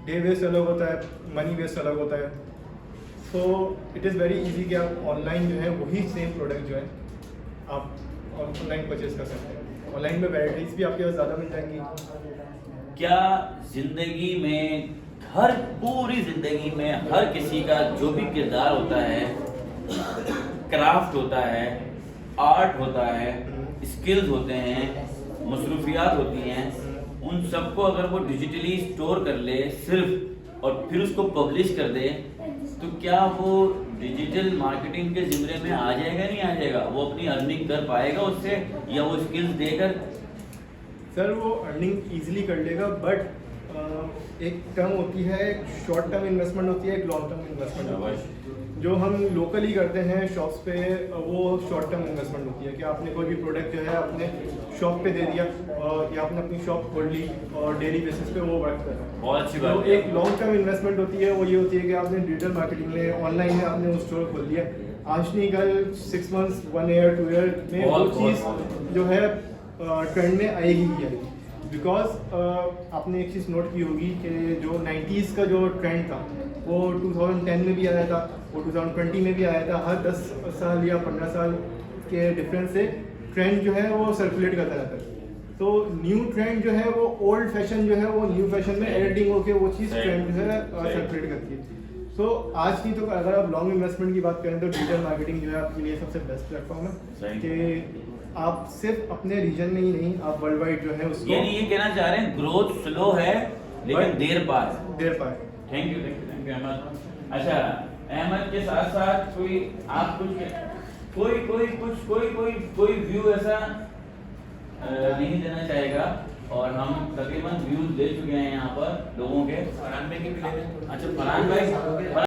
डे वेस्ट अलग होता है, मनी वेस्ट अलग होता है। So it is very easy कि आप ऑनलाइन जो है वही सेम प्रोडक्ट जो है आप ऑनलाइन परचेज कर सकते हैं। ऑनलाइन में वैराइटीज़ भी आपके पास ज़्यादा मिल जाएंगी। क्या जिंदगी में, हर पूरी जिंदगी में हर किसी का जो भी किरदार होता है, क्राफ्ट होता है, आर्ट होता है, स्किल्स होते हैं, मसरूफियात होती हैं, उन सबको अगर वो डिजिटली स्टोर कर ले सिर्फ और फिर उसको पब्लिश कर दे, तो क्या वो डिजिटल मार्केटिंग के ज़िम्मे में आ जाएगा, नहीं आ जाएगा? वो अपनी अर्निंग कर पाएगा उससे, या वो स्किल्स देकर? सर वो अर्निंग ईजिली कर लेगा, बट एक टर्म होती है, एक शॉर्ट टर्म इन्वेस्टमेंट होती है, एक लॉन्ग टर्म इन्वेस्टमेंट होती है। जो हम लोकली करते हैं शॉप्स पे, वो शॉर्ट टर्म इन्वेस्टमेंट होती है कि आपने कोई भी प्रोडक्ट जो है अपने शॉप पे दे दिया और या आपने अपनी शॉप खोल ली और डेली बेसिस पे वो वर्क कर रहा है। बहुत अच्छी तो बात है। एक लॉन्ग टर्म इन्वेस्टमेंट होती है, वो ये होती है कि आपने डिजिटल मार्केटिंग में ऑनलाइन में आपने वो स्टोर खोल दिया, आज नहीं कल 6 मंथ्स 1 ईयर 2 ईयर में वो बहुत, चीज़ बहुत। जो है ट्रेंड में आएगी ही आएगी। बिकॉज आपने एक चीज़ नोट की होगी कि जो 90s का जो ट्रेंड था वो 2010 में भी आया था, वो 2020 में भी आया था। हर 10 साल या 15 साल के डिफरेंस से ट्रेंड जो है वो सर्कुलेट करता रहता है। तो न्यू ट्रेंड जो है वो ओल्ड फैशन जो है वो न्यू फैशन में एडिटिंग होके वो चीज़ सही। ट्रेंड जो है सही। सर्कुलेट करती है। तो आज की तो अगर आप लॉन्ग इन्वेस्टमेंट की बात करें तो डिजिटल मार्केटिंग जो है आपके लिए सबसे बेस्ट प्लेटफॉर्म सही। है कि आप सिर्फ अपने रीजन में ही नहीं, आप वर्ल्ड वाइड जो है उसको यानी ये कहना चाह रहे हैं ग्रोथ स्लो है लेकिन But- देर पार है। देर पाए। Thank you Ahmed. अच्छा, अहमद के साथ साथ कोई आप कोई व्यू ऐसा नहीं देना चाहेगा? और हम तकरीबन व्यूज दे चुके हैं यहाँ पर लोगों के। अच्छा फरहान भाई